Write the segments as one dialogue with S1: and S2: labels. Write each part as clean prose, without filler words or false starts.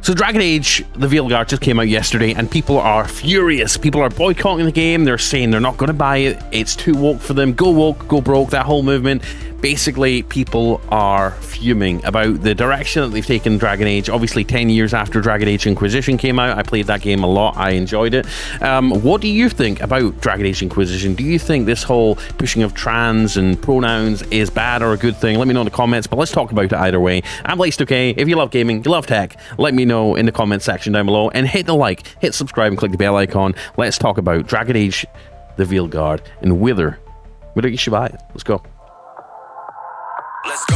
S1: So Dragon Age, the Veilguard just came out yesterday and people are furious. People are boycotting the game. They're saying they're not going to buy it. It's too woke for them. Go woke, go broke, that whole movement. Basically, people are fuming about the direction that they've taken Dragon Age. Obviously, 10 years after Dragon Age Inquisition came out, I played that game a lot. I enjoyed it. What do you think about Dragon Age Inquisition? Do you think this whole pushing of trans and pronouns is bad or a good thing? Let me know in the comments, but let's talk about it either way. I'm Blazed2k. If you love gaming, you love tech, let me know in the comments section down below, and hit the like, hit subscribe, and click the bell icon. Let's talk about Dragon Age, the Veilguard, and whether you should buy it. Let's go.
S2: Let's go.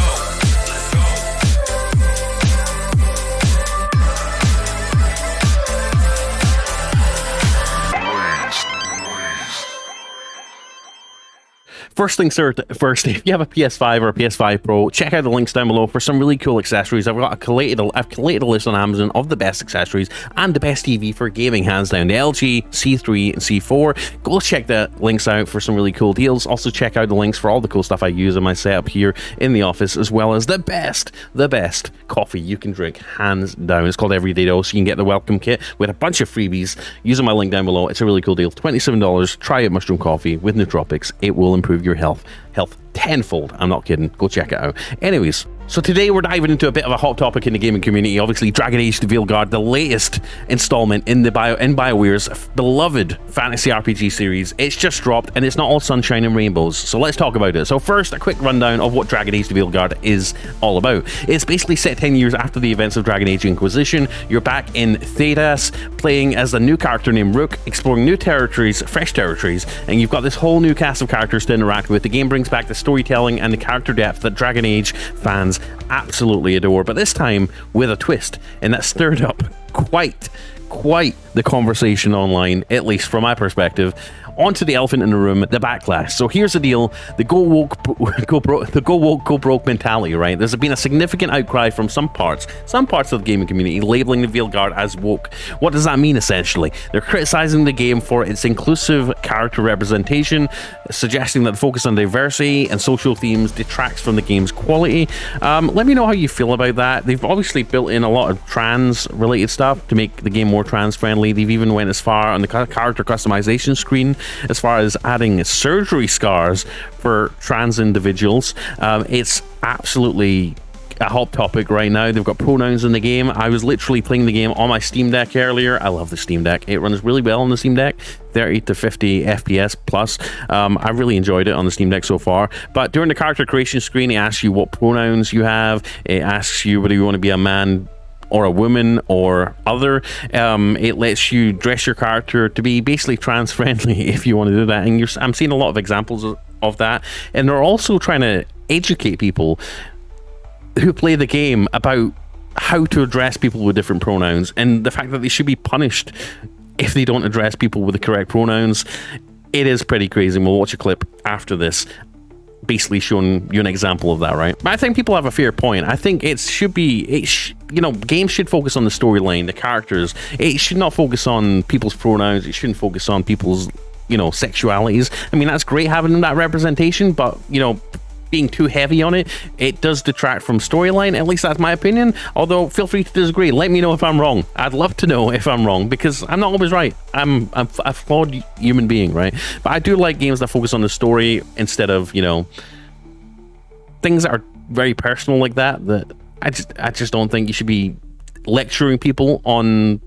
S1: First things first, if you have a PS5 or a PS5 Pro, check out the links down below for some really cool accessories. I've collated a list on Amazon of the best accessories and the best TV for gaming, hands down. The LG C3 and C4. Go check the links out for some really cool deals. Also check out the links for all the cool stuff I use in my setup here in the office, as well as the best coffee you can drink, hands down. It's called Everyday Dose. You can get the welcome kit with a bunch of freebies using my link down below. It's a really cool deal. $27. Try out mushroom coffee with nootropics. It will improve your health tenfold. I'm not kidding. Go check it out. Anyways, so today we're diving into a bit of a hot topic in the gaming community. Obviously, Dragon Age: The Veilguard, the latest installment in BioWare's beloved fantasy RPG series. It's just dropped, and it's not all sunshine and rainbows. So let's talk about it. So first, a quick rundown of what Dragon Age: The Veilguard is all about. It's basically set 10 years after the events of Dragon Age Inquisition. You're back in Thedas, playing as a new character named Rook, exploring new territories, fresh territories, and you've got this whole new cast of characters to interact with. The game brings back the storytelling and the character depth that Dragon Age fans absolutely adore, but this time with a twist, and that stirred up quite the conversation online, at least from my perspective. Onto the elephant in the room, the backlash. So here's the deal: the go woke, go broke mentality, right? There's been a significant outcry from some parts of the gaming community labeling the Veilguard as woke. What does that mean, essentially? They're criticizing the game for its inclusive character representation, suggesting that the focus on diversity and social themes detracts from the game's quality. Let me know how you feel about that. They've obviously built in a lot of trans-related stuff to make the game more trans-friendly. They've even went as far on the character customization screen as far as adding surgery scars for trans individuals. It's absolutely a hot topic right now. They've got pronouns in the game. I was literally playing the game on my Steam Deck earlier. I love the Steam Deck. It runs really well on the Steam Deck, 30 to 50 FPS plus. I really enjoyed it on the Steam Deck so far. But during the character creation screen, it asks you what pronouns you have. It asks you whether you want to be a man or a woman or other. It lets you dress your character to be basically trans friendly if you want to do that, and I'm seeing a lot of examples of that. And they're also trying to educate people who play the game about how to address people with different pronouns, and the fact that they should be punished if they don't address people with the correct pronouns. It is pretty crazy, and we'll watch a clip after this basically showing you an example of that, right? But I think people have a fair point. I think games should focus on the storyline, the characters. It should not focus on people's pronouns. It shouldn't focus on people's, sexualities. I mean, that's great having that representation, but, being too heavy on it, it does detract from storyline. At least that's my opinion. Although, feel free to disagree. Let me know if I'm wrong. I'd love to know if I'm wrong, because I'm not always right. I'm a flawed human being, right? But I do like games that focus on the story instead of, things that are very personal like that. That I just don't think you should be lecturing people on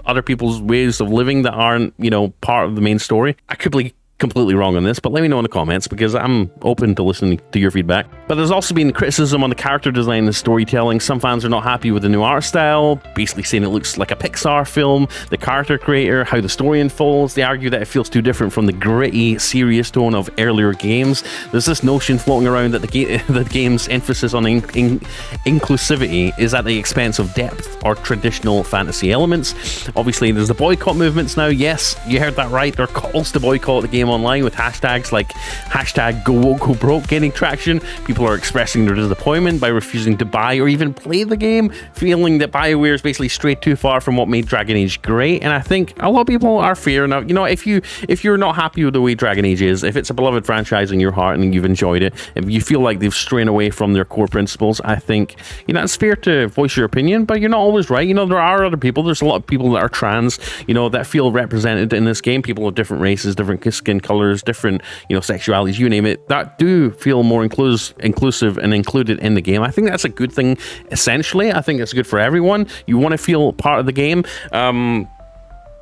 S1: other people's ways of living that aren't, part of the main story. I could be completely wrong on this, but let me know in the comments, because I'm open to listening to your feedback. But there's also been criticism on the character design and storytelling. Some fans are not happy with the new art style, basically saying it looks like a Pixar film, the character creator, how the story unfolds. They argue that it feels too different from the gritty, serious tone of earlier games. There's this notion floating around that the game's emphasis on inclusivity is at the expense of depth or traditional fantasy elements. Obviously, there's the boycott movements now. Yes, you heard that right. There are calls to boycott the game online with hashtags like hashtag go woke go broke gaining traction. People are expressing their disappointment by refusing to buy or even play the game, feeling that BioWare is basically strayed too far from what made Dragon Age great. And I think a lot of people are fair enough. You know, if you're not happy with the way Dragon Age is, if it's a beloved franchise in your heart and you've enjoyed it, if you feel like they've strayed away from their core principles, I think, you know, it's fair to voice your opinion, but you're not always right. You know, there are other people. There's a lot of people that are trans, you know, that feel represented in this game. People of different races, different skin colors, different, you know, sexualities, you name it, that do feel more inclusive and included in the game. I think that's a good thing. Essentially, I think it's good for everyone. You want to feel part of the game.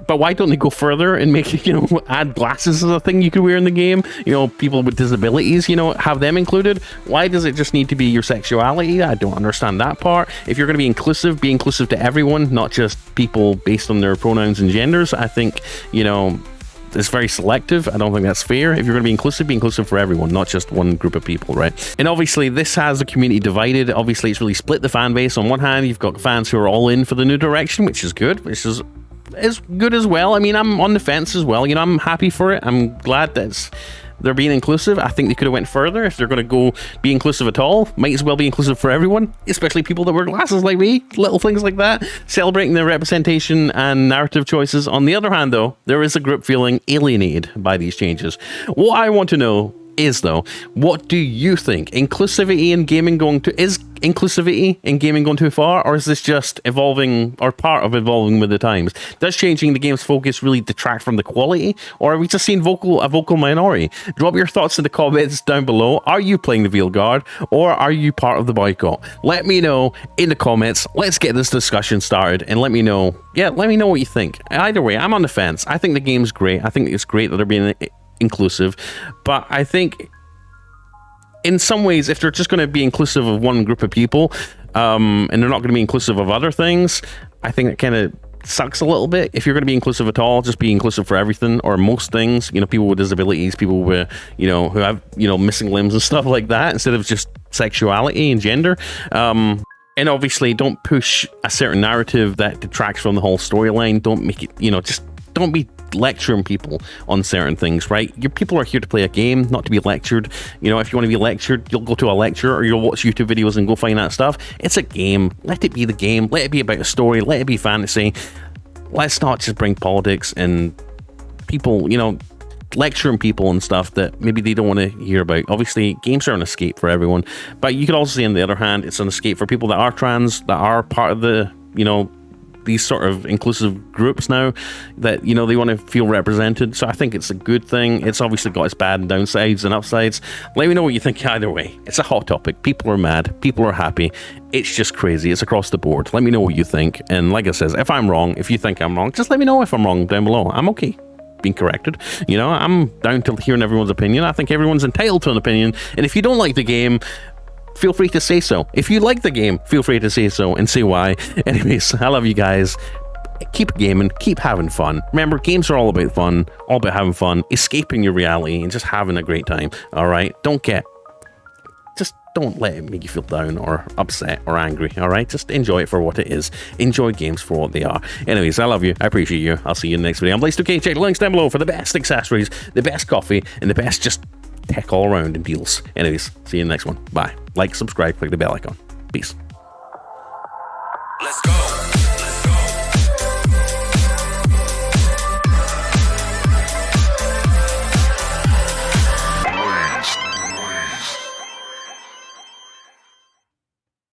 S1: But why don't they go further and make it, you know, add glasses as a thing you could wear in the game? You know, people with disabilities, you know, have them included. Why does it just need to be your sexuality? I don't understand that part. If you're going to be inclusive to everyone, not just people based on their pronouns and genders. I think, you know, it's very selective. I don't think that's fair. If you're going to be inclusive for everyone, not just one group of people, right? And obviously, this has the community divided. Obviously, it's really split the fan base. On one hand, you've got fans who are all in for the new direction, which is good, which is good as well. I mean, I'm on the fence as well. You know, I'm happy for it. I'm glad that they're being inclusive. I think they could have went further. If they're going to go be inclusive at all, might as well be inclusive for everyone, especially people that wear glasses like me, little things like that, celebrating their representation and narrative choices. On the other hand, though, there is a group feeling alienated by these changes. What I want to know is, though, what do you think? Is inclusivity in gaming going too far, or is this just evolving or part of evolving with the times? Does changing the game's focus really detract from the quality, or are we just seeing a vocal minority? Drop your thoughts in the comments down below. Are you playing the Veilguard, or are you part of the boycott? Let me know in the comments. Let's get this discussion started, and let me know what you think. Either way, I'm on the fence. I think the game's great. I think it's great that they're being inclusive, but I think in some ways, if they're just going to be inclusive of one group of people, and they're not going to be inclusive of other things, I think it kind of sucks a little bit. If you're going to be inclusive at all, just be inclusive for everything or most things. You know, people with disabilities, people with, you know, who have, you know, missing limbs and stuff like that, instead of just sexuality and gender. And obviously, don't push a certain narrative that detracts from the whole storyline. Don't make it, you know, just don't be lecturing people on certain things, right? Your people are here to play a game, not to be lectured. You know, if you want to be lectured, you'll go to a lecture or you'll watch YouTube videos and go find that stuff. It's a game. Let it be the game. Let it be about a story. Let it be fantasy. Let's not just bring politics and people, you know, lecturing people and stuff that maybe they don't want to hear about. Obviously, games are an escape for everyone, but you could also say on the other hand, it's an escape for people that are trans, that are part of the, you know, these sort of inclusive groups now, that, you know, they want to feel represented. So I think it's a good thing. It's obviously got its bad downsides and upsides. Let me know what you think either way. It's a hot topic. People are mad. People are happy. It's just crazy. It's across the board. Let me know what you think. And like I says, if I'm wrong, if you think I'm wrong, just let me know if I'm wrong down below. I'm okay being corrected. You know, I'm down to hearing everyone's opinion. I think everyone's entitled to an opinion. And if you don't like the game, feel free to say so. If you like the game, feel free to say so and say why. Anyways, I love you guys. Keep gaming, keep having fun. Remember, games are all about fun, all about having fun, escaping your reality and just having a great time. All right? Just don't let it make you feel down or upset or angry. All right? Just enjoy it for what it is. Enjoy games for what they are. Anyways, I love you. I appreciate you. I'll see you in the next video. I'm Blaze2K. Check the links down below for the best accessories, the best coffee, and the best just tech all around and deals. Anyways, see you in the next one. Bye. Like, subscribe, click the bell icon. Peace.